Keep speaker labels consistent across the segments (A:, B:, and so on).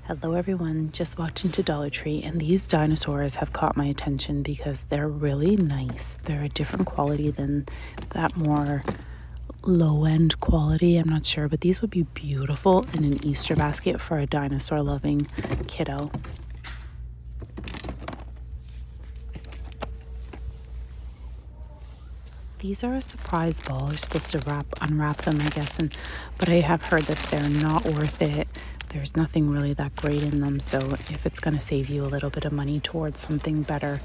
A: Hello everyone, just walked into DollarTree and these dinosaurs have caught my attention because they're really nice. They're a different quality than that more low-end quality, I'm not sure, but these would be beautiful in an Easter basket for a dinosaur-loving kiddo. These are a surprise ball. You're supposed to unwrap them, I guess, but I have heard that they're not worth it. There's nothing really that great in them, so if it's going to save you a little bit of money towards something better,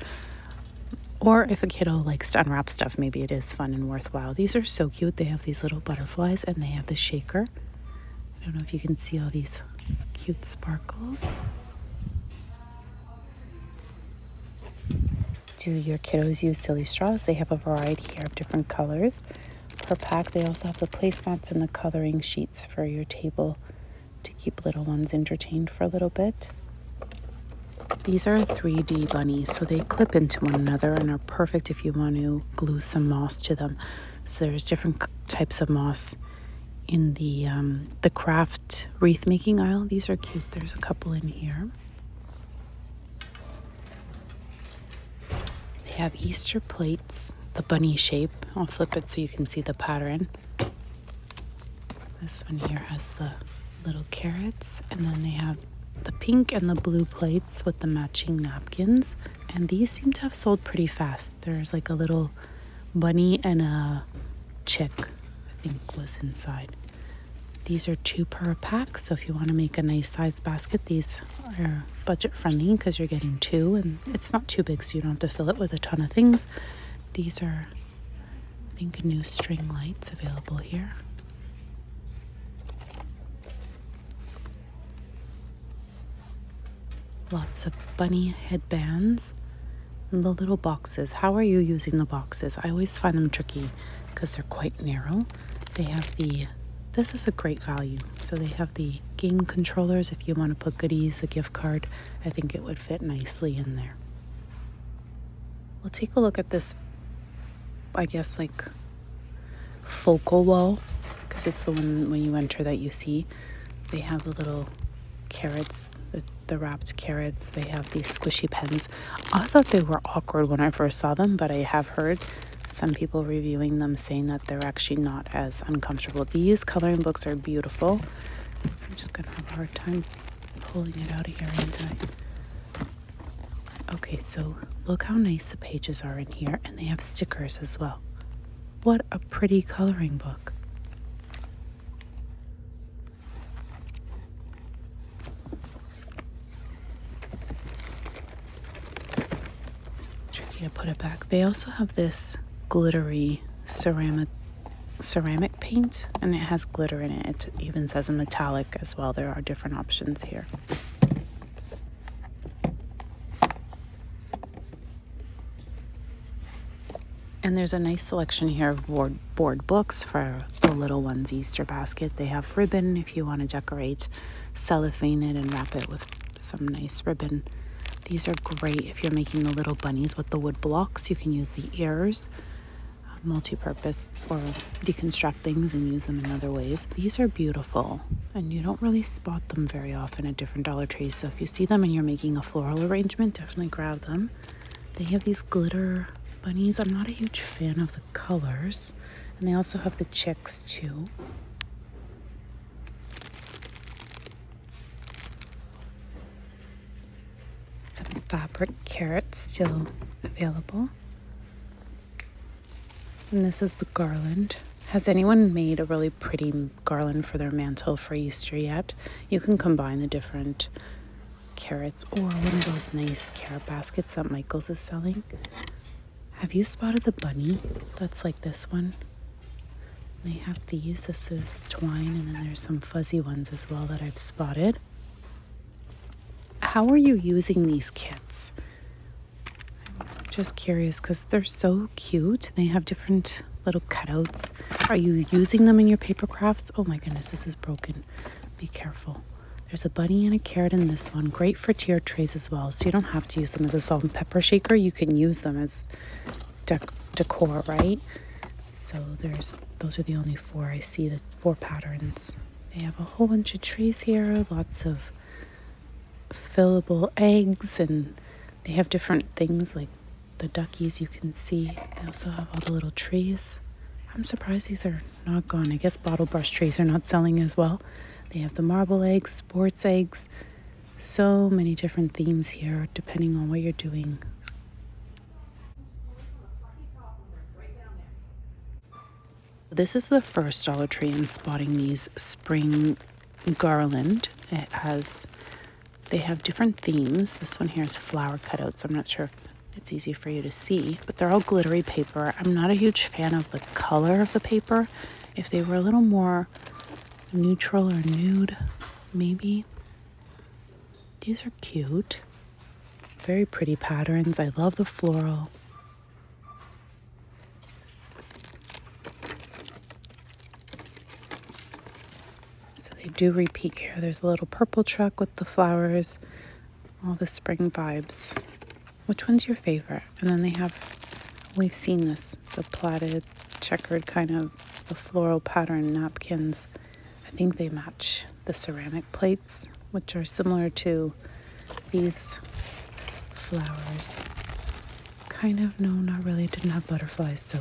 A: or if a kiddo likes to unwrap stuff, maybe it is fun and worthwhile. These are so cute. They have these little butterflies and they have the shaker. I don't know if you can see all these cute sparkles. Do your kiddos use silly straws? They have a variety here of different colors per pack. They also have the placemats and the coloring sheets for your table to keep little ones entertained for a little bit. These are 3D bunnies, so they clip into one another and are perfect if you want to glue some moss to them. So there's different types of moss in the craft wreath making aisle. These are cute. There's a couple in here. They have Easter plates, the bunny shape. I'll flip it so you can see the pattern. This one here has the little carrots, and then they have the pink and the blue plates with the matching napkins, and these seem to have sold pretty fast. There's like a little bunny and a chick, I think, was inside. These are 2 per pack, so if you want to make a nice size basket, these are budget friendly because you're getting 2 and it's not too big, so you don't have to fill it with a ton of things. These are, I think, new string lights available here. Lots of bunny headbands and the little boxes. How are you using the boxes? I always find them tricky because they're quite narrow. They have this is a great value. So they have the game controllers. If you want to put goodies, a gift card, I think it would fit nicely in there. We'll take a look at this, I guess, like focal wall, because it's the one when you enter that you see. They have the little carrots, the wrapped carrots. They have these squishy pens. I thought they were awkward when I first saw them, but I have heard some people reviewing them saying that they're actually not as uncomfortable. These coloring books are beautiful. I'm just gonna have a hard time pulling it out of here, aren't I? Okay, so look how nice the pages are in here, and they have stickers as well. What a pretty coloring book. To put it back. They also have this glittery ceramic paint, and it has glitter in it. It even says a metallic as well. There are different options here. And there's a nice selection here of board books for the little one's Easter basket. They have ribbon if you want to decorate, cellophane it and wrap it with some nice ribbon. These are great if you're making the little bunnies with the wood blocks. You can use the ears, multi-purpose, or deconstruct things and use them in other ways. These are beautiful, and you don't really spot them very often at different Dollar Trees. So if you see them and you're making a floral arrangement, definitely grab them. They have these glitter bunnies. I'm not a huge fan of the colors. And they also have the chicks too. Some fabric carrots still available. And this is the garland. Has anyone made a really pretty garland for their mantle for Easter yet? You can combine the different carrots or one of those nice carrot baskets that Michael's is selling. Have you spotted the bunny that's like this one? They have these. This is twine, and then there's some fuzzy ones as well that I've spotted. How are you using these kits? I'm just curious because they're so cute. They have different little cutouts. Are you using them in your paper crafts? Oh my goodness, this is broken. Be careful. There's a bunny and a carrot in this one. Great for tier trays as well. So you don't have to use them as a salt and pepper shaker. You can use them as decor, right? So those are the only 4 I see, the 4 patterns. They have a whole bunch of trees here, lots of fillable eggs, and they have different things like the duckies you can see. They also have all the little trees. I'm surprised these are not gone. I guess bottle brush trees are not selling as well. They have the marble eggs, sports eggs. So many different themes here depending on what you're doing. This is the first Dollar Tree in spotting these spring garland. They have different themes. This one here is flower cutouts. I'm not sure if it's easy for you to see, but they're all glittery paper. I'm not a huge fan of the color of the paper. If they were a little more neutral or nude, maybe. These are cute. Very pretty patterns. I love the floral. So they do repeat here. There's a little purple truck with the flowers, all the spring vibes. Which one's your favorite? And then they have, we've seen this, the plaited, checkered kind of, the floral pattern napkins. I think they match the ceramic plates, which are similar to these flowers. Kind of, no, not really, didn't have butterflies. So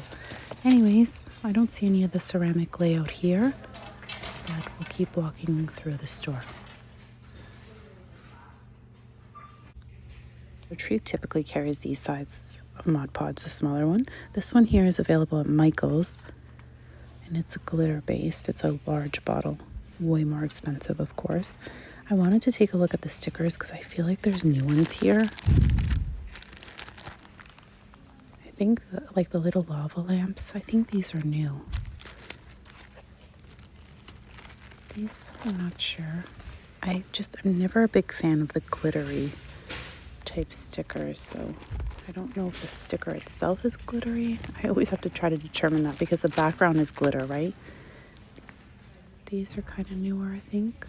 A: anyways, I don't see any of the ceramic layout here, but we'll keep walking through the store. The Tree typically carries these sizes of Mod Podge, the smaller one. This one here is available at Michael's, and it's a glitter based. It's a large bottle, way more expensive, of course. I wanted to take a look at the stickers because I feel like there's new ones here. I think like the little lava lamps, I think these are new. These, I'm not sure. I'm never a big fan of the glittery type stickers, so I don't know if the sticker itself is glittery. I always have to try to determine that because the background is glitter, right? These are kind of newer, I think.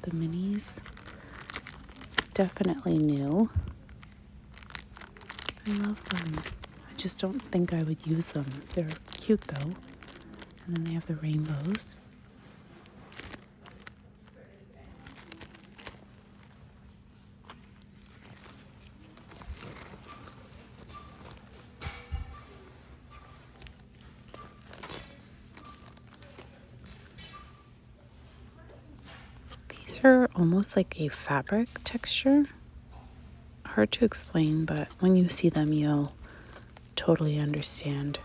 A: The minis. Definitely new. I love them. I just don't think I would use them. They're cute though. And then they have the rainbows. These are almost like a fabric texture. Hard to explain, but when you see them, you'll totally understand.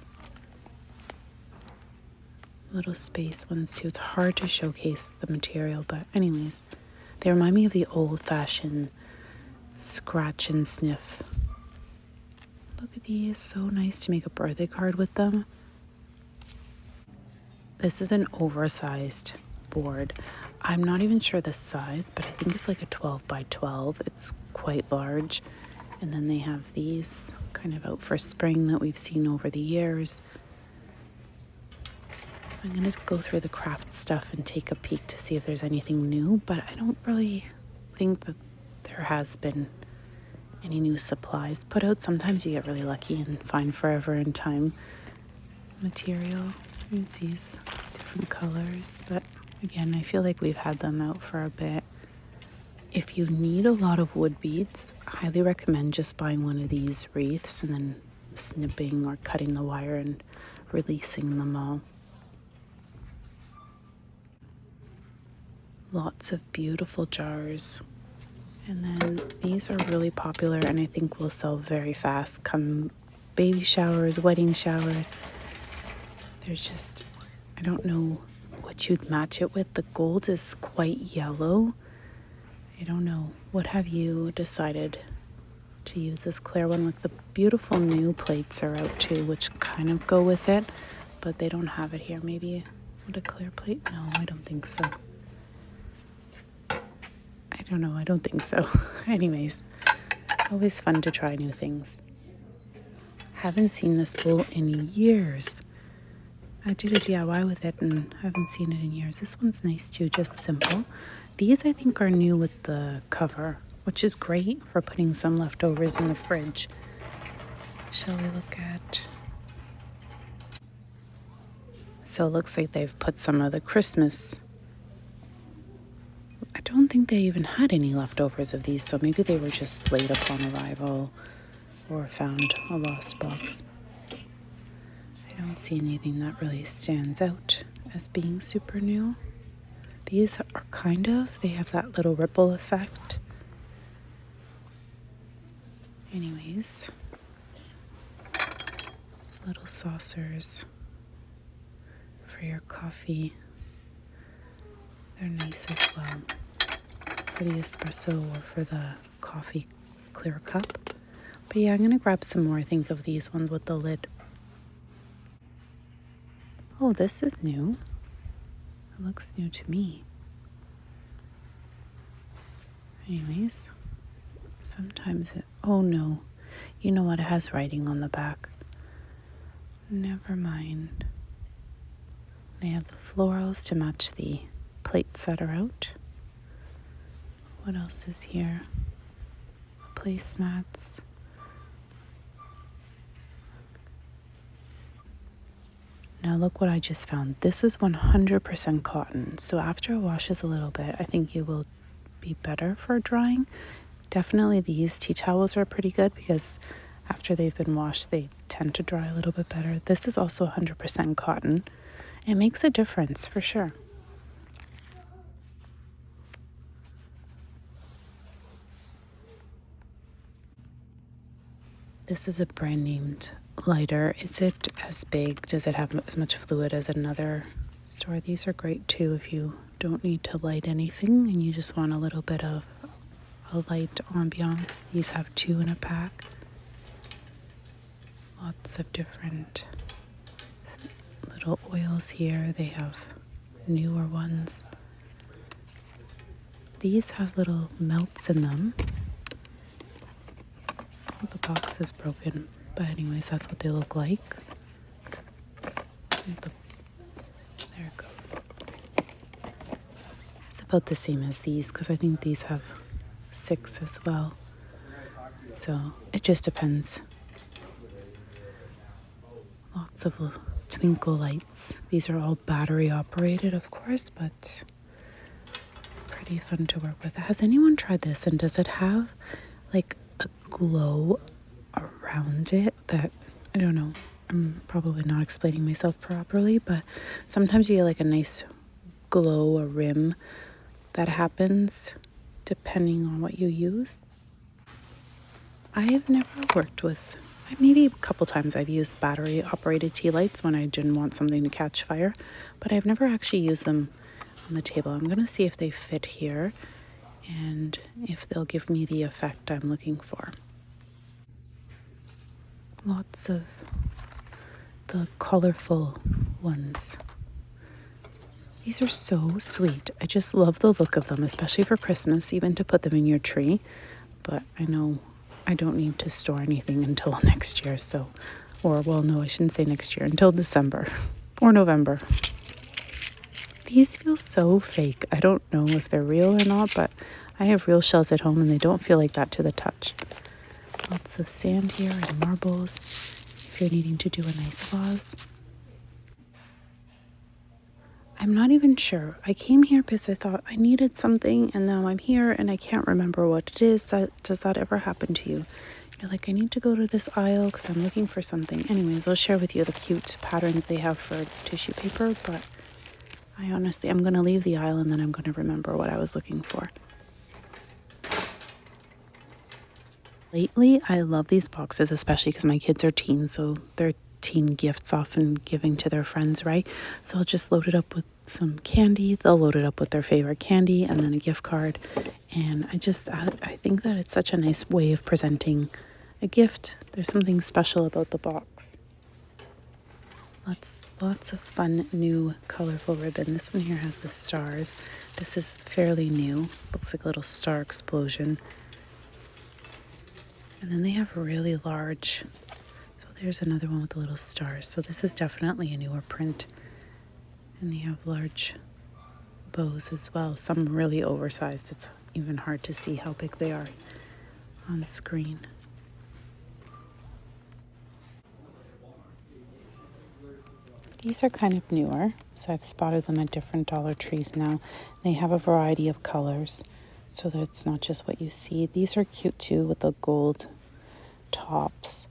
A: Little space ones too. It's hard to showcase the material, but anyways, they remind me of the old-fashioned scratch and sniff. Look at these, so nice to make a birthday card with them. This is an oversized board. I'm not even sure the size, but I think it's like a 12 by 12. It's quite large. And then they have these kind of out for spring that we've seen over the years. I'm going to go through the craft stuff and take a peek to see if there's anything new, but I don't really think that there has been any new supplies put out. Sometimes you get really lucky and find forever in time material. There's these different colors, but again, I feel like we've had them out for a bit. If you need a lot of wood beads, I highly recommend just buying one of these wreaths and then snipping or cutting the wire and releasing them all. Lots of beautiful jars. And then these are really popular and I think will sell very fast come baby showers, wedding showers. There's just, I don't know what you'd match it with. The gold is quite yellow. I don't know. What have you decided to use? This clear one with the beautiful new plates are out too, which kind of go with it, but they don't have it here. Maybe would a clear plate? No, I don't think so. I don't know. I don't think so. Anyways, always fun to try new things. Haven't seen this bowl in years. I did a DIY with it and haven't seen it in years. This one's nice too, just simple. These I think are new with the cover, which is great for putting some leftovers in the fridge. Shall we look at? So it looks like they've put some of the Christmas I don't think they even had any leftovers of these, so maybe they were just late upon arrival or found a lost box. I don't see anything that really stands out as being super new. These are they have that little ripple effect. Anyways, little saucers for your coffee. They're nice as well for the espresso or for the coffee clear cup. But yeah, I'm going to grab some more, I think, of these ones with the lid. Oh, this is new. It looks new to me. Anyways, sometimes oh no. You know what? It has writing on the back. Never mind. They have the florals to match the plates that are out. What else is here? Placemats. Now look what I just found. This is 100% cotton. So after it washes a little bit, I think it will be better for drying. Definitely these tea towels are pretty good because after they've been washed, they tend to dry a little bit better. This is also 100% cotton. It makes a difference for sure. This is a brand named lighter. Is it as big? Does it have as much fluid as another store? These are great too if you don't need to light anything and you just want a little bit of a light ambiance. These have 2 in a pack. Lots of different little oils here. They have newer ones. These have little melts in them. The box is broken, but anyways, that's what they look like. There it goes. It's about the same as these because I think these have 6 as well. So it just depends. Lots of twinkle lights. These are all battery operated, of course, but pretty fun to work with. Has anyone tried this, and does it have like a glow around it that, I don't know, I'm probably not explaining myself properly, but sometimes you get like a nice glow, a rim that happens depending on what you use. I have never worked with, maybe a couple times I've used battery operated tea lights when I didn't want something to catch fire, but I've never actually used them on the table. I'm going to see if they fit here and if they'll give me the effect I'm looking for. Lots of the colorful ones. These are so sweet. I just love the look of them, especially for Christmas, even to put them in your tree. But I know I don't need to store anything until next year, so, or well, no, I shouldn't say next year, until December or November. These feel so fake. I don't know if they're real or not, but I have real shells at home and they don't feel like that to the touch. Lots of sand here and marbles if you're needing to do a nice vase. I'm not even sure. I came here because I thought I needed something and now I'm here and I can't remember what it is. Does that ever happen to you? You're like, I need to go to this aisle because I'm looking for something. Anyways, I'll share with you the cute patterns they have for tissue paper, but I'm going to leave the aisle and then I'm going to remember what I was looking for. Lately, I love these boxes, especially because my kids are teens, so they're teen gifts often giving to their friends, right? So I'll just load it up with some candy. They'll load it up with their favorite candy and then a gift card. And I think that it's such a nice way of presenting a gift. There's something special about the box. Lots of fun, new, colorful ribbon. This one here has the stars. This is fairly new. Looks like a little star explosion. And then they have really large, so there's another one with the little stars. So this is definitely a newer print. And they have large bows as well. Some really oversized. It's even hard to see how big they are on screen. These are kind of newer, so I've spotted them at different Dollar Trees now. They have a variety of colors, so that it's not just what you see. These are cute too with the gold tops,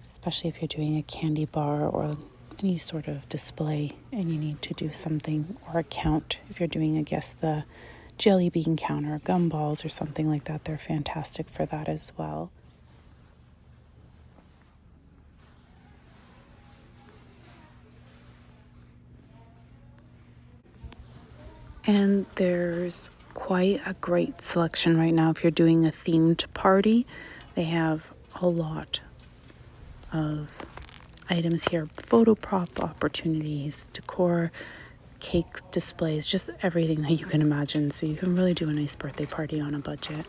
A: especially if you're doing a candy bar or any sort of display and you need to do something, or a count. If you're doing, I guess, the jelly bean counter, gumballs or something like that, they're fantastic for that as well. And there's quite a great selection right now. If you're doing a themed party, they have a lot of items here, photo prop opportunities, decor, cake displays, just everything that you can imagine. So you can really do a nice birthday party on a budget.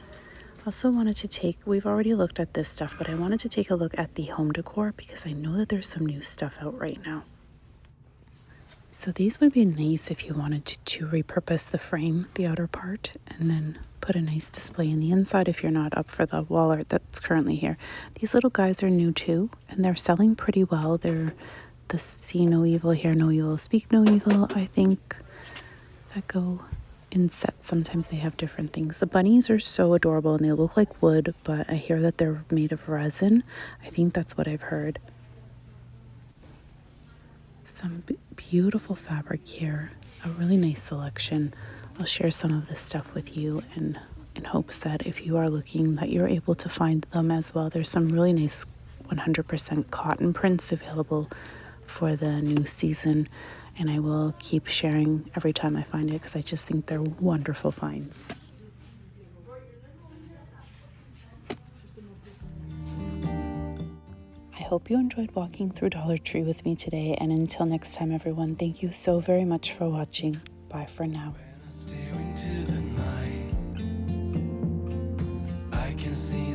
A: Also wanted to we've already looked at this stuff, but I wanted to take a look at the home decor because I know that there's some new stuff out right now. So these would be nice if you wanted to repurpose the frame, the outer part, and then put a nice display in the inside if you're not up for the wall art that's currently here. These little guys are new too, and they're selling pretty well. They're the see no evil, hear no evil, speak no evil, I think, that go in sets. Sometimes they have different things. The bunnies are so adorable and they look like wood, but I hear that they're made of resin. I think that's what I've heard. Some beautiful fabric here, a really nice selection. I'll share some of this stuff with you in hopes that if you are looking that you're able to find them as well. There's some really nice 100% cotton prints available for the new season, and I will keep sharing every time I find it because I just think they're wonderful finds. I hope you enjoyed walking through Dollar Tree with me today, and until next time everyone, thank you so very much for watching. Bye for now. I can see